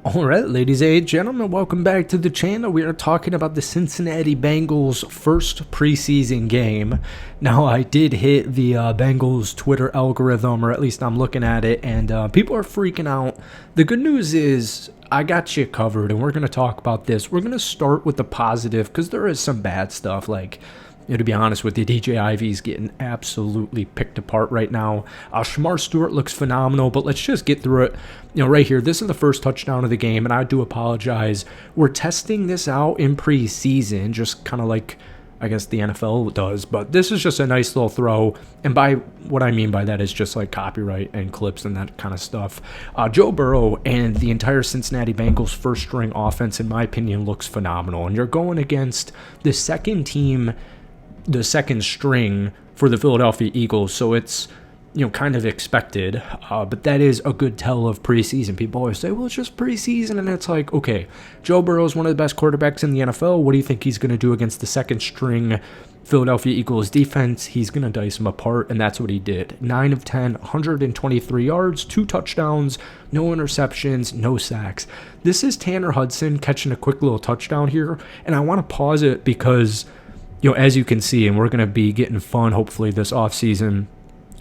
Alright, ladies and gentlemen, welcome back to the channel. We are talking about the Cincinnati Bengals' first preseason game. Now, I did hit the Bengals Twitter algorithm, or at least I'm looking at it, and people are freaking out. The good news is I got you covered, and we're going to talk about this. We're going to start with the positive, because there is some bad stuff, like, to be honest with you, DJ Ivy's getting absolutely picked apart right now. Shamar Stewart looks phenomenal, but let's just get through it. Right here, this is the first touchdown of the game, and I do apologize. We're testing this out in preseason, just kind of like, I guess, the NFL does, but this is just a nice little throw, and by what I mean by that is just like copyright and clips and that kind of stuff. Joe Burrow and the entire Cincinnati Bengals first-string offense, in my opinion, looks phenomenal, and you're going against the second team, the second string for the Philadelphia Eagles, so it's kind of expected, but that is a good tell of preseason. People always say, well, it's just preseason, and it's like, okay, Joe Burrow is one of the best quarterbacks in the NFL. What do you think he's going to do against the second string Philadelphia Eagles defense? He's going to dice them apart, and that's what he did. 9 of 10, 123 yards, 2 touchdowns, no interceptions, no sacks. This is Tanner Hudson catching a quick little touchdown here, and I want to pause it because as you can see, and we're going to be getting fun, hopefully, this offseason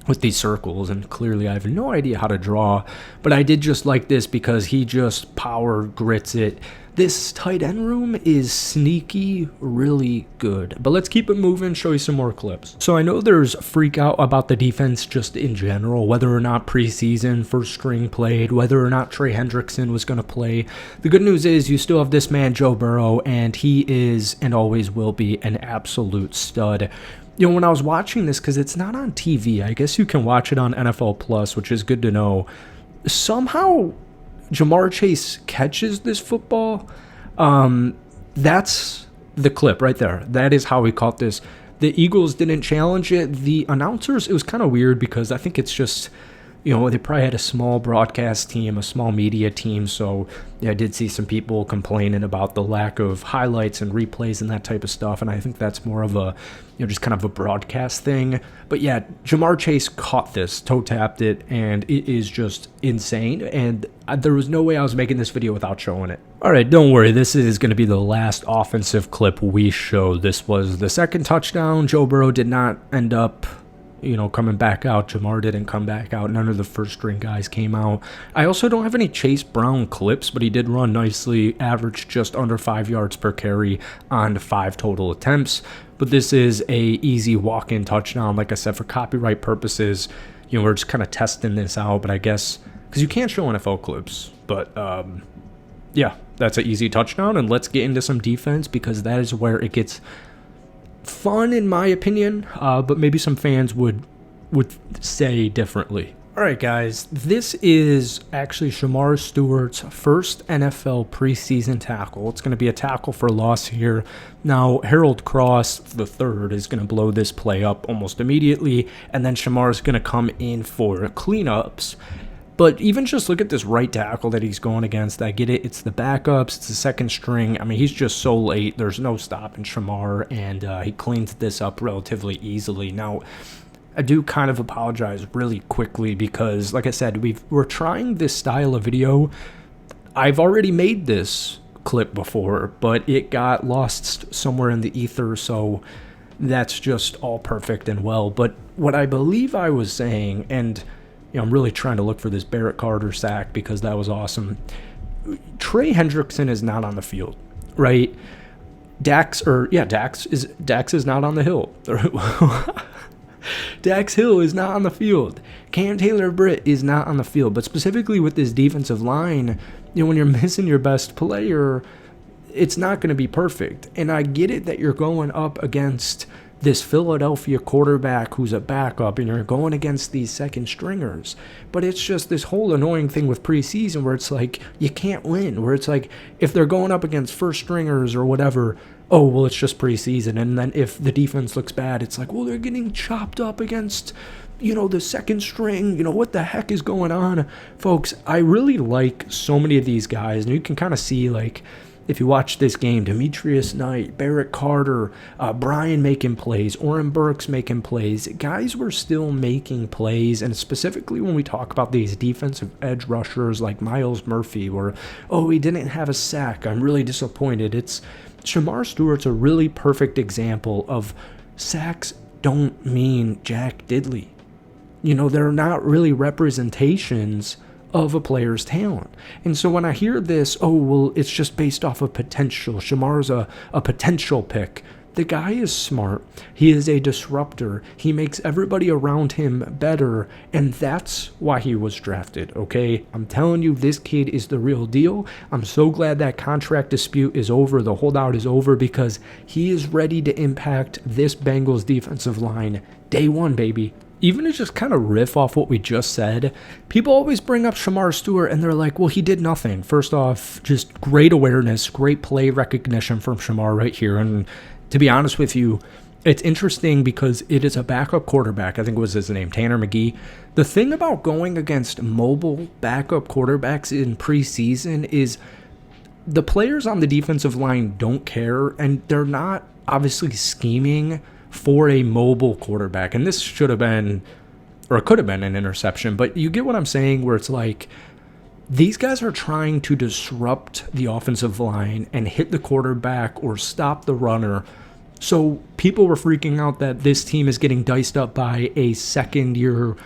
with these circles, and clearly I have no idea how to draw, but I did just like this because he just power grits it. This tight end room is sneaky really good, but let's keep it moving, show you some more clips. So I know there's freak out about the defense just in general, whether or not preseason first string played, whether or not Trey Hendrickson was going to play. The good news is you still have this man, Joe Burrow, and he is and always will be an absolute stud. When I was watching this, because it's not on TV, I guess you can watch it on NFL Plus, which is good to know. Somehow, Jamar Chase catches this football. That's the clip right there. That is how he caught this. The Eagles didn't challenge it. The announcers, it was kind of weird because I think it's just, they probably had a small broadcast team, a small media team, so I did see some people complaining about the lack of highlights and replays and that type of stuff, and I think that's more of a, just kind of a broadcast thing. But yeah, Jamar Chase caught this, toe-tapped it, and it is just insane, and there was no way I was making this video without showing it. Alright, don't worry, this is going to be the last offensive clip we showed. This was the second touchdown. Joe Burrow did not end up coming back out. Jamar didn't come back out. None of the first string guys came out. I also don't have any Chase Brown clips, but he did run nicely, averaged just under 5 yards per carry on 5 total attempts. But this is a easy walk-in touchdown. Like I said, for copyright purposes, we're just kind of testing this out, but I guess, because you can't show NFL clips, but yeah, that's an easy touchdown, and let's get into some defense, because that is where it gets fun, in my opinion, but maybe some fans would say differently. Alright guys, this is actually Shamar Stewart's first NFL preseason tackle. It's going to be a tackle for loss here. Now, Harold Cross III is going to blow this play up almost immediately, and then Shamar is going to come in for cleanups. But even just look at this right tackle that he's going against. I get it. It's the backups. It's the second string. I mean, he's just so late. There's no stopping Shamar, and he cleans this up relatively easily. Now, I do kind of apologize really quickly because, like I said, we're trying this style of video. I've already made this clip before, but it got lost somewhere in the ether, so that's just all perfect and well. But what I believe I was saying, and I'm really trying to look for this Barrett Carter sack because that was awesome. Trey Hendrickson is not on the field, right? Dax is not on the hill. Dax Hill is not on the field. Cam Taylor-Britt is not on the field. But specifically with this defensive line, when you're missing your best player, it's not going to be perfect. And I get it that you're going up against this Philadelphia quarterback who's a backup, and you're going against these second stringers. But it's just this whole annoying thing with preseason where it's like you can't win, where it's like if they're going up against first stringers or whatever, oh, well, it's just preseason. And then if the defense looks bad, it's like, well, they're getting chopped up against, the second string. What the heck is going on? Folks, I really like so many of these guys, and you can kind of see, like, if you watch this game, Demetrius Knight, Barrett Carter, Brian making plays, Oren Burks making plays. Guys were still making plays, and specifically when we talk about these defensive edge rushers like Myles Murphy, or, oh, he didn't have a sack, I'm really disappointed. Shamar Stewart's a really perfect example of sacks don't mean Jack Diddley. They're not really representations of a player's talent. And so when I hear this, oh, well, it's just based off of potential. Shamar's a potential pick. The guy is smart. He is a disruptor. He makes everybody around him better, and that's why he was drafted, okay? I'm telling you, this kid is the real deal. I'm so glad that contract dispute is over, the holdout is over, because he is ready to impact this Bengals defensive line day one, baby. Even to just kind of riff off what we just said, people always bring up Shemar Stewart and they're like, well, he did nothing. First off, just great awareness, great play recognition from Shamar right here. And to be honest with you, it's interesting because it is a backup quarterback. I think was his name, Tanner McGee. The thing about going against mobile backup quarterbacks in preseason is the players on the defensive line don't care, and they're not obviously scheming for a mobile quarterback. And this should have been, or it could have been, an interception, but you get what I'm saying, where it's like these guys are trying to disrupt the offensive line and hit the quarterback or stop the runner. So people were freaking out that this team is getting diced up by a second-year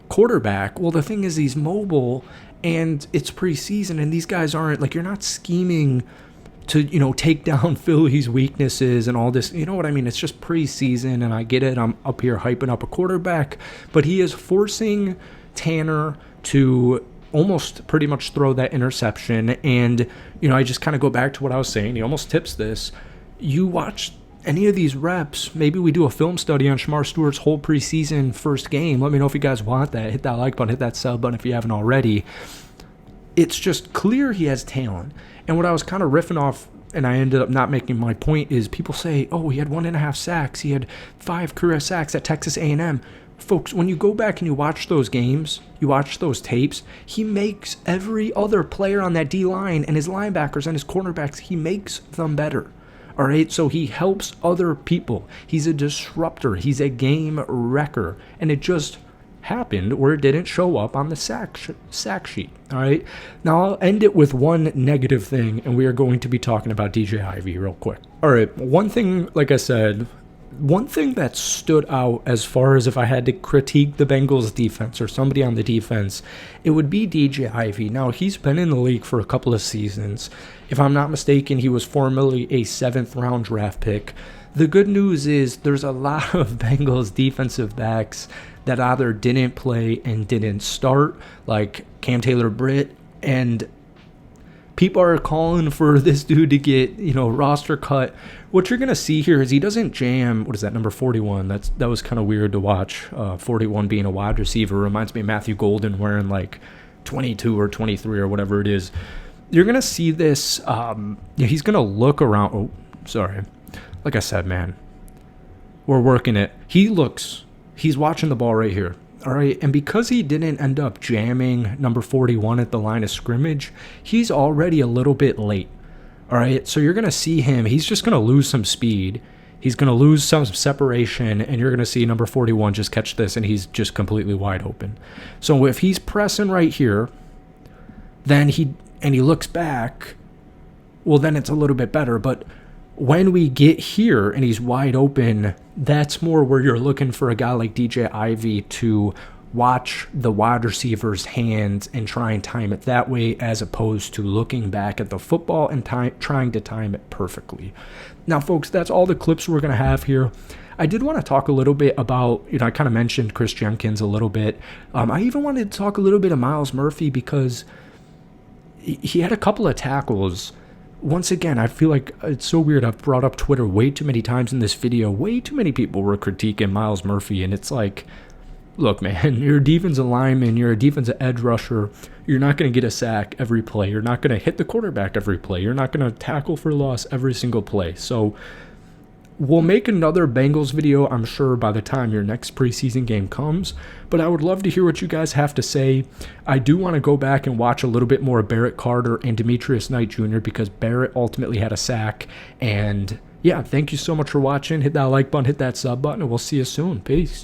quarterback. Well, the thing is, he's mobile and it's preseason, and these guys aren't, like, you're not scheming to, take down Philly's weaknesses and all this. You know what I mean? It's just preseason, and I get it. I'm up here hyping up a quarterback, but he is forcing Tanner to almost pretty much throw that interception. And, I just kind of go back to what I was saying. He almost tips this. You watch any of these reps, maybe we do a film study on Shemar Stewart's whole preseason first game. Let me know if you guys want that. Hit that like button, hit that sub button if you haven't already. It's just clear he has talent. And what I was kind of riffing off, and I ended up not making my point, is people say, oh, he had 1.5 sacks. He had 5 career sacks at Texas A&M. Folks, when you go back and you watch those games, you watch those tapes, he makes every other player on that D-line and his linebackers and his cornerbacks, he makes them better. All right, so he helps other people. He's a disruptor. He's a game wrecker. And it just happened where it didn't show up on the sack sheet. All right, now I'll end it with one negative thing, and we are going to be talking about DJ Ivey real quick. All right, one thing, like I said, one thing that stood out as far as if I had to critique the Bengals defense or somebody on the defense, it would be DJ Ivey. Now, he's been in the league for a couple of seasons. If I'm not mistaken, he was formerly a 7th-round draft pick. The good news is there's a lot of Bengals defensive backs that either didn't play and didn't start, like Cam Taylor-Britt, and people are calling for this dude to get, roster cut. What you're going to see here is he doesn't jam, what is that, number 41? That was kind of weird to watch, 41 being a wide receiver. Reminds me of Matthew Golden wearing like 22 or 23 or whatever it is. You're going to see this, he's going to look around. Oh, sorry. Like I said, man, we're working it. He's watching the ball right here. All right, and because he didn't end up jamming number 41 at the line of scrimmage, he's already a little bit late. All right, so you're going to see him. He's just going to lose some speed. He's going to lose some separation, and you're going to see number 41 just catch this, and he's just completely wide open. So if he's pressing right here, then he looks back, well, then it's a little bit better. But when we get here and he's wide open, that's more where you're looking for a guy like DJ Ivey to watch the wide receiver's hands and try and time it that way, as opposed to looking back at the football and trying to time it perfectly. Now, folks, that's all the clips we're going to have here. I did want to talk a little bit about, I kind of mentioned Chris Jenkins a little bit. I even wanted to talk a little bit of Myles Murphy because he had a couple of tackles. Once again, I feel like it's so weird. I've brought up Twitter way too many times in this video. Way too many people were critiquing Myles Murphy, and it's like, look, man, you're a defensive lineman, you're a defensive edge rusher. You're not going to get a sack every play. You're not going to hit the quarterback every play. You're not going to tackle for loss every single play. So We'll make another Bengals video, I'm sure, by the time your next preseason game comes, but I would love to hear what you guys have to say. I do want to go back and watch a little bit more of Barrett Carter and Demetrius Knight Jr. because Barrett ultimately had a sack. And yeah, thank you so much for watching. Hit that like button, hit that sub button, and we'll see you soon. Peace.